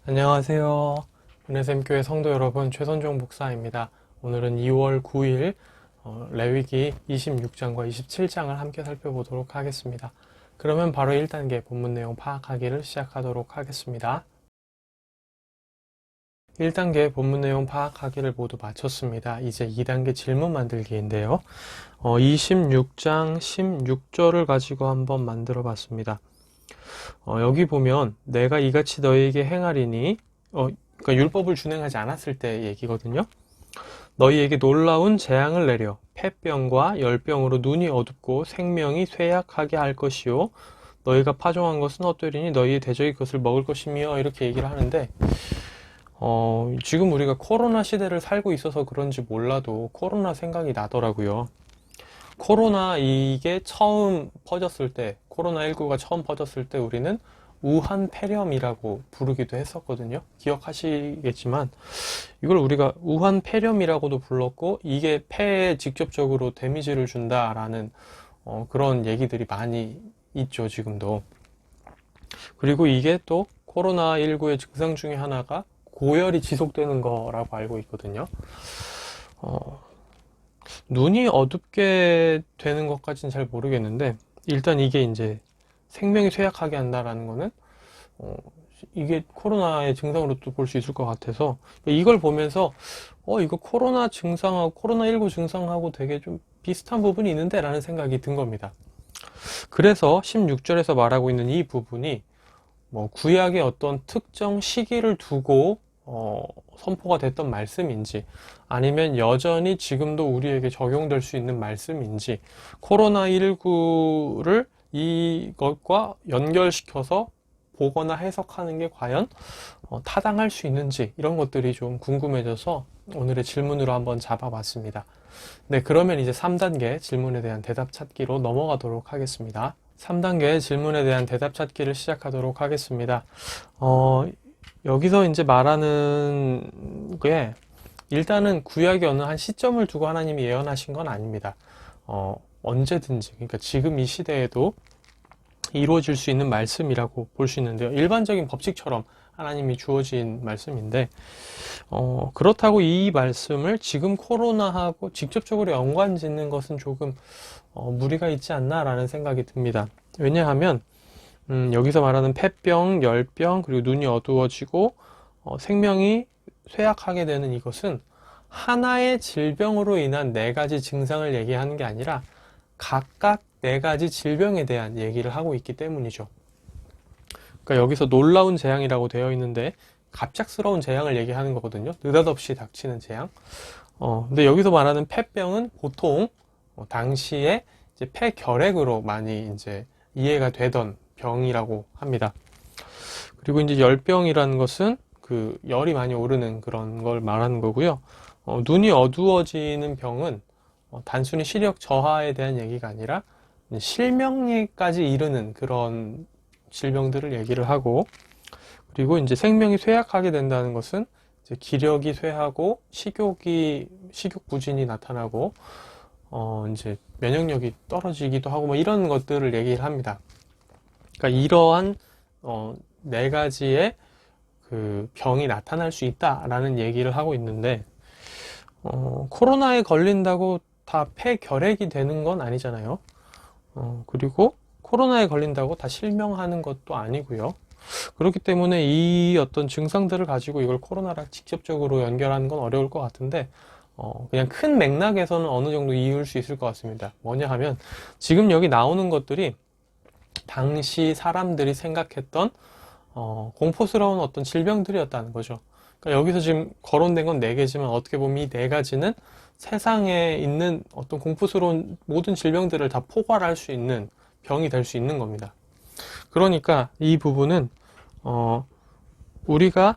안녕하세요. 은혜샘교회 성도 여러분, 최선종 목사입니다. 오늘은 2월 9일 레위기 26장과 27장을 함께 살펴보도록 하겠습니다. 그러면 바로 1단계 본문 내용 파악하기를 시작하도록 하겠습니다. 1단계 본문 내용 파악하기를 모두 마쳤습니다. 이제 2단계 질문 만들기인데요. 26장 16절을 가지고 한번 만들어 봤습니다. 여기 보면 내가 이같이 너희에게 행하리니 그러니까 율법을 준행하지 않았을 때 얘기거든요. 너희에게 놀라운 재앙을 내려 폐병과 열병으로 눈이 어둡고 생명이 쇠약하게 할 것이요 너희가 파종한 것은 헛되리니 너희의 대적이 그것을 먹을 것이며 이렇게 얘기를 하는데 지금 우리가 코로나 시대를 살고 있어서 그런지 몰라도 코로나 생각이 나더라고요. 코로나 이게 처음 퍼졌을 때, 코로나19가 처음 퍼졌을 때 우리는 우한 폐렴이라고 부르기도 했었거든요. 기억하시겠지만 이걸 우리가 우한 폐렴이라고도 불렀고 이게 폐에 직접적으로 데미지를 준다라는 그런 얘기들이 많이 있죠, 지금도. 그리고 이게 또 코로나19의 증상 중에 하나가 고열이 지속되는 거라고 알고 있거든요. 눈이 어둡게 되는 것까지는 잘 모르겠는데 일단 이게 이제 생명이 쇠약하게 한다라는 거는 이게 코로나의 증상으로 또 볼 수 있을 것 같아서 이걸 보면서 이거 코로나 증상하고 코로나19 증상하고 되게 좀 비슷한 부분이 있는데 라는 생각이 든 겁니다. 그래서 16절에서 말하고 있는 이 부분이 뭐 구약의 어떤 특정 시기를 두고 선포가 됐던 말씀인지 아니면 여전히 지금도 우리에게 적용될 수 있는 말씀인지 코로나19를 이것과 연결시켜서 보거나 해석하는 게 과연 타당할 수 있는지 이런 것들이 좀 궁금해져서 오늘의 질문으로 한번 잡아봤습니다. 네, 그러면 이제 3단계 질문에 대한 대답 찾기로 넘어가도록 하겠습니다. 3단계 질문에 대한 대답 찾기를 시작하도록 하겠습니다. 여기서 이제 말하는 게 일단은 구약의 어느 한 시점을 두고 하나님이 예언하신 건 아닙니다. 언제든지 그러니까 지금 이 시대에도 이루어질 수 있는 말씀이라고 볼 수 있는데요. 일반적인 법칙처럼 하나님이 주어진 말씀인데 그렇다고 이 말씀을 지금 코로나하고 직접적으로 연관 짓는 것은 조금 무리가 있지 않나라는 생각이 듭니다. 왜냐하면 여기서 말하는 폐병, 열병, 그리고 눈이 어두워지고 생명이 쇠약하게 되는 이것은 하나의 질병으로 인한 4가지 증상을 얘기하는 게 아니라 각각 4가지 질병에 대한 얘기를 하고 있기 때문이죠. 그러니까 여기서 놀라운 재앙이라고 되어 있는데 갑작스러운 재앙을 얘기하는 거거든요. 느닷없이 닥치는 재앙. 근데 여기서 말하는 폐병은 보통 당시에 이제 폐결핵으로 많이 이제 이해가 되던 병이라고 합니다. 그리고 이제 열병이라는 것은 그 열이 많이 오르는 그런 걸 말하는 거고요. 눈이 어두워지는 병은 단순히 시력 저하에 대한 얘기가 아니라 실명에까지 이르는 그런 질병들을 얘기를 하고 그리고 이제 생명이 쇠약하게 된다는 것은 이제 기력이 쇠하고 식욕 부진이 나타나고 이제 면역력이 떨어지기도 하고 뭐 이런 것들을 얘기를 합니다. 그러니까 이러한 4가지의 그 병이 나타날 수 있다라는 얘기를 하고 있는데 코로나에 걸린다고 다 폐결핵이 되는 건 아니잖아요. 그리고 코로나에 걸린다고 다 실명하는 것도 아니고요. 그렇기 때문에 이 어떤 증상들을 가지고 이걸 코로나랑 직접적으로 연결하는 건 어려울 것 같은데 그냥 큰 맥락에서는 어느 정도 이해할 수 있을 것 같습니다. 뭐냐 하면 지금 여기 나오는 것들이 당시 사람들이 생각했던 공포스러운 어떤 질병들이었다는 거죠. 그러니까 여기서 지금 거론된 건 4개지만 어떻게 보면 이 4가지는 세상에 있는 어떤 공포스러운 모든 질병들을 다 포괄할 수 있는 병이 될 수 있는 겁니다. 그러니까 이 부분은 우리가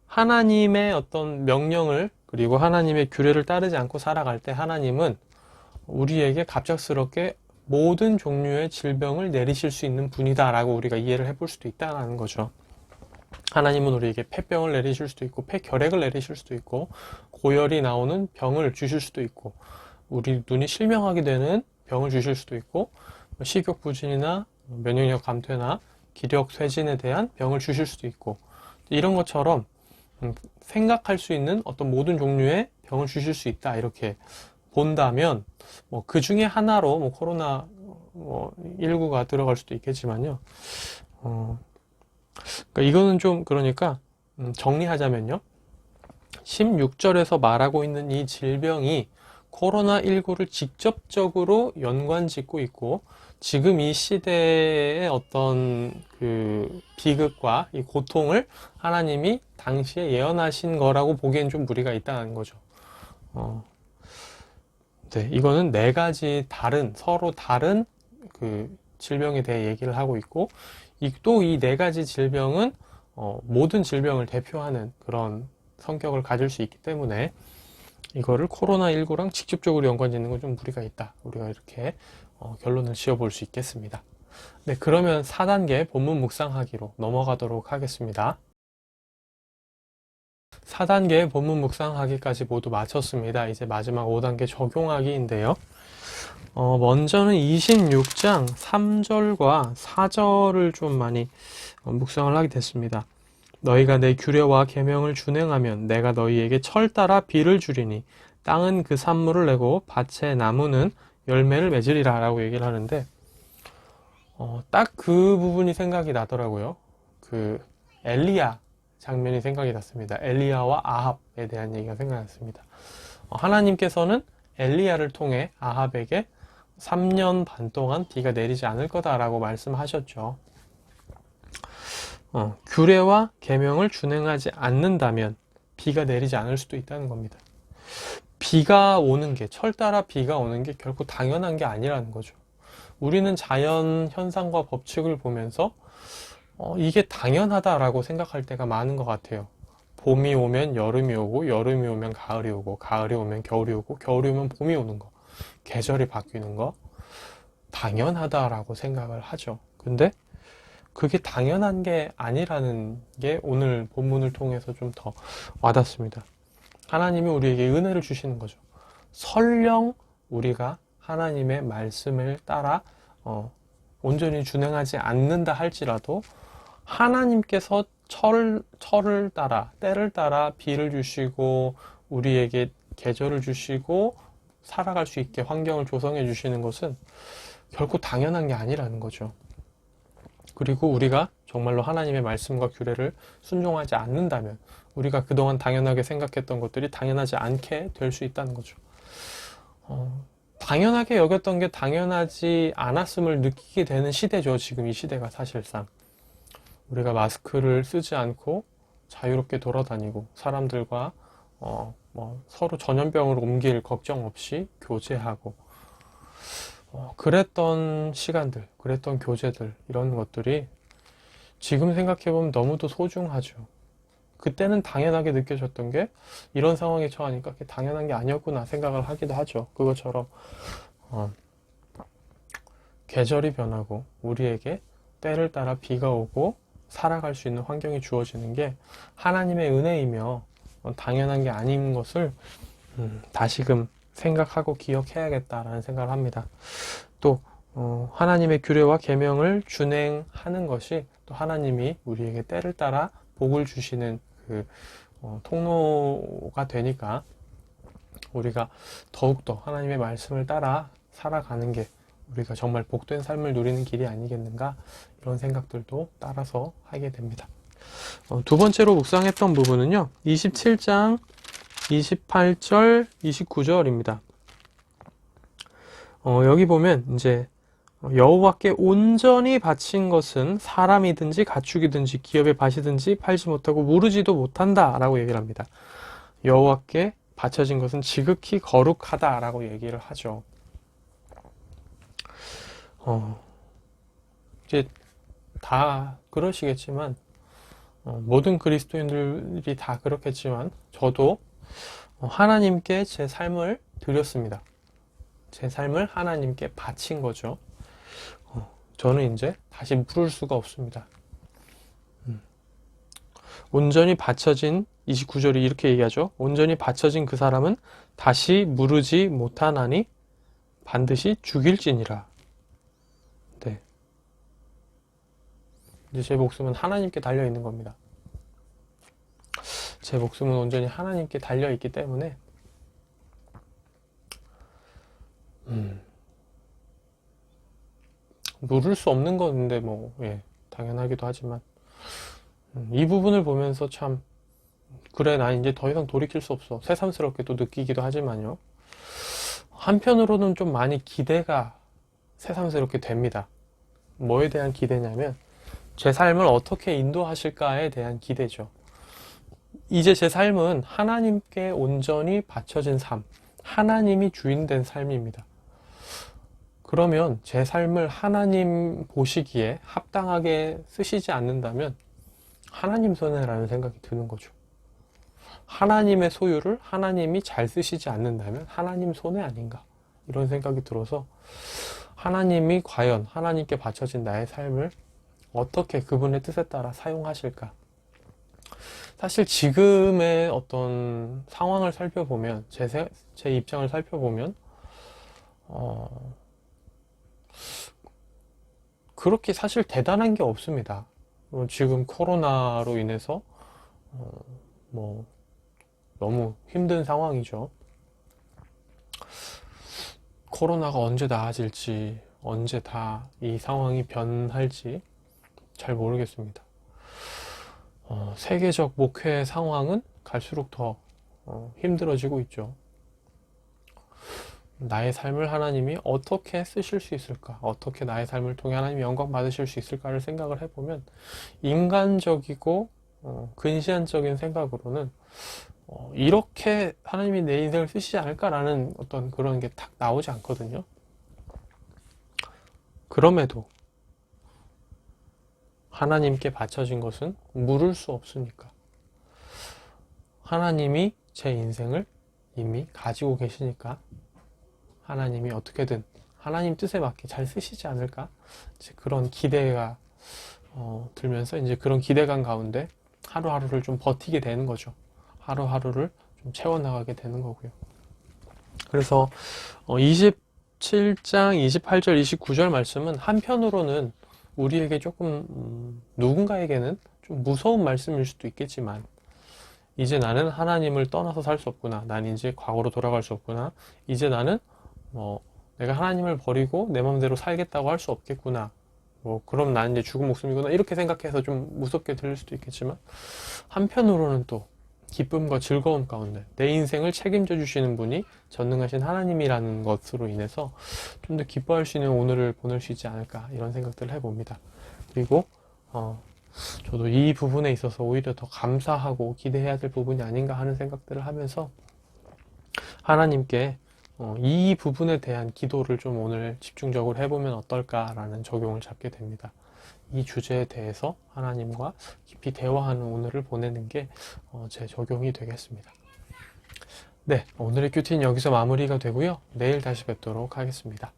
하나님의 어떤 명령을 그리고 하나님의 규례를 따르지 않고 살아갈 때 하나님은 우리에게 갑작스럽게 모든 종류의 질병을 내리실 수 있는 분이다 라고 우리가 이해를 해볼 수도 있다는 거죠. 하나님은 우리에게 폐병을 내리실 수도 있고 폐결핵을 내리실 수도 있고 고열이 나오는 병을 주실 수도 있고 우리 눈이 실명하게 되는 병을 주실 수도 있고 식욕 부진이나 면역력 감퇴나 기력 쇠진에 대한 병을 주실 수도 있고 이런 것처럼 생각할 수 있는 어떤 모든 종류의 병을 주실 수 있다 이렇게 본다면 뭐 그 중에 하나로 뭐 코로나 19가 들어갈 수도 있겠지만요. 그러니까 이거는 좀 그러니까 정리하자면요. 16절에서 말하고 있는 이 질병이 코로나19를 직접적으로 연관 짓고 있고 지금 이 시대의 어떤 그 비극과 이 고통을 하나님이 당시에 예언하신 거라고 보기엔 좀 무리가 있다는 거죠. 네, 이거는 네 가지 서로 다른 그 질병에 대해 얘기를 하고 있고 또 이 네 가지 질병은 모든 질병을 대표하는 그런 성격을 가질 수 있기 때문에 이거를 코로나19랑 직접적으로 연관짓는 건 좀 무리가 있다. 우리가 이렇게 결론을 지어볼 수 있겠습니다. 네, 그러면 4단계 본문 묵상하기로 넘어가도록 하겠습니다. 4단계 본문 묵상하기까지 모두 마쳤습니다. 이제 마지막 5단계 적용하기인데요. 먼저는 26장 3절과 4절을 좀 많이 묵상을 하게 됐습니다. 너희가 내 규례와 계명을 준행하면 내가 너희에게 철 따라 비를 주리니 땅은 그 산물을 내고 밭의 나무는 열매를 맺으리라 라고 얘기를 하는데 딱 그 부분이 생각이 나더라고요. 그 엘리야 장면이 생각이 났습니다. 엘리야와 아합에 대한 얘기가 생각났습니다. 하나님께서는 엘리야를 통해 아합에게 3년 반 동안 비가 내리지 않을 거다라고 말씀하셨죠. 규례와 계명을 준행하지 않는다면 비가 내리지 않을 수도 있다는 겁니다. 비가 오는 게, 철 따라 비가 오는 게 결코 당연한 게 아니라는 거죠. 우리는 자연 현상과 법칙을 보면서 이게 당연하다라고 생각할 때가 많은 것 같아요. 봄이 오면 여름이 오고, 여름이 오면 가을이 오고, 가을이 오면 겨울이 오고, 겨울이 오면 봄이 오는 거, 계절이 바뀌는 거, 당연하다라고 생각을 하죠. 근데 그게 당연한 게 아니라는 게 오늘 본문을 통해서 좀 더 와닿습니다. 하나님이 우리에게 은혜를 주시는 거죠. 설령 우리가 하나님의 말씀을 따라 온전히 준행하지 않는다 할지라도 하나님께서 철을 따라 때를 따라 비를 주시고 우리에게 계절을 주시고 살아갈 수 있게 환경을 조성해 주시는 것은 결코 당연한 게 아니라는 거죠. 그리고 우리가 정말로 하나님의 말씀과 규례를 순종하지 않는다면 우리가 그동안 당연하게 생각했던 것들이 당연하지 않게 될 수 있다는 거죠. 당연하게 여겼던 게 당연하지 않았음을 느끼게 되는 시대죠. 지금 이 시대가 사실상. 우리가 마스크를 쓰지 않고 자유롭게 돌아다니고 사람들과 서로 전염병을 옮길 걱정 없이 교제하고 그랬던 시간들, 그랬던 교제들 이런 것들이 지금 생각해보면 너무도 소중하죠. 그때는 당연하게 느껴졌던 게 이런 상황에 처하니까 그게 당연한 게 아니었구나 생각을 하기도 하죠. 그것처럼 계절이 변하고 우리에게 때를 따라 비가 오고 살아갈 수 있는 환경이 주어지는 게 하나님의 은혜이며 당연한 게 아닌 것을 다시금 생각하고 기억해야겠다라는 생각을 합니다. 또 하나님의 규례와 계명을 준행하는 것이 또 하나님이 우리에게 때를 따라 복을 주시는 그 통로가 되니까 우리가 더욱더 하나님의 말씀을 따라 살아가는 게 우리가 정말 복된 삶을 누리는 길이 아니겠는가 이런 생각들도 따라서 하게 됩니다. 두 번째로 묵상했던 부분은요. 27장 28절, 29절입니다. 여기 보면 이제 여호와께 온전히 바친 것은 사람이든지 가축이든지 기업의 밭이든지 팔지 못하고 무르지도 못한다 라고 얘기를 합니다. 여호와께 바쳐진 것은 지극히 거룩하다 라고 얘기를 하죠. 이제 다 그러시겠지만 모든 그리스도인들이 다 그렇겠지만 저도 하나님께 제 삶을 드렸습니다. 제 삶을 하나님께 바친 거죠. 저는 이제 다시 물을 수가 없습니다. 온전히 바쳐진 29절이 이렇게 얘기하죠. 온전히 바쳐진 그 사람은 다시 무르지 못하나니 반드시 죽일지니라. 네. 이제 제 목숨은 하나님께 달려 있는 겁니다. 제 목숨은 온전히 하나님께 달려 있기 때문에 물을 수 없는 건데 뭐 예, 당연하기도 하지만 이 부분을 보면서 참 그래 나 이제 더 이상 돌이킬 수 없어 새삼스럽게 또 느끼기도 하지만요. 한편으로는 좀 많이 기대가 새삼스럽게 됩니다. 뭐에 대한 기대냐면 제 삶을 어떻게 인도하실까에 대한 기대죠. 이제 제 삶은 하나님께 온전히 바쳐진 삶, 하나님이 주인된 삶입니다. 그러면 제 삶을 하나님 보시기에 합당하게 쓰시지 않는다면 하나님 손해라는 생각이 드는 거죠. 하나님의 소유를 하나님이 잘 쓰시지 않는다면 하나님 손해 아닌가 이런 생각이 들어서 하나님이 과연 하나님께 바쳐진 나의 삶을 어떻게 그분의 뜻에 따라 사용하실까. 사실 지금의 어떤 상황을 살펴보면 제 입장을 살펴보면 그렇게 사실 대단한 게 없습니다. 지금 코로나로 인해서 뭐 너무 힘든 상황이죠. 코로나가 언제 나아질지, 언제 다 이 상황이 변할지 잘 모르겠습니다. 세계적 목회 상황은 갈수록 더 힘들어지고 있죠. 나의 삶을 하나님이 어떻게 쓰실 수 있을까? 어떻게 나의 삶을 통해 하나님이 영광 받으실 수 있을까를 생각을 해보면 인간적이고 근시안적인 생각으로는 이렇게 하나님이 내 인생을 쓰시지 않을까라는 어떤 그런 게 딱 나오지 않거든요. 그럼에도 하나님께 바쳐진 것은 물을 수 없으니까 하나님이 제 인생을 이미 가지고 계시니까 하나님이 어떻게든 하나님 뜻에 맞게 잘 쓰시지 않을까 이제 그런 기대가 들면서 이제 그런 기대감 가운데 하루하루를 좀 버티게 되는 거죠. 하루하루를 좀 채워나가게 되는 거고요. 그래서 27장 28절 29절 말씀은 한편으로는 우리에게 조금 누군가에게는 좀 무서운 말씀일 수도 있겠지만 이제 나는 하나님을 떠나서 살 수 없구나. 난 이제 과거로 돌아갈 수 없구나. 이제 나는 내가 하나님을 버리고 내 마음대로 살겠다고 할 수 없겠구나. 그럼 난 이제 죽은 목숨이구나. 이렇게 생각해서 좀 무섭게 들릴 수도 있겠지만 한편으로는 또 기쁨과 즐거움 가운데 내 인생을 책임져 주시는 분이 전능하신 하나님이라는 것으로 인해서 좀 더 기뻐할 수 있는 오늘을 보낼 수 있지 않을까 이런 생각들을 해봅니다. 그리고 저도 이 부분에 있어서 오히려 더 감사하고 기대해야 될 부분이 아닌가 하는 생각들을 하면서 하나님께 이 부분에 대한 기도를 좀 오늘 집중적으로 해보면 어떨까라는 적용을 잡게 됩니다. 이 주제에 대해서 하나님과 깊이 대화하는 오늘을 보내는 게 제 적용이 되겠습니다. 네, 오늘의 큐티는 여기서 마무리가 되고요. 내일 다시 뵙도록 하겠습니다.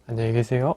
안녕히 계세요.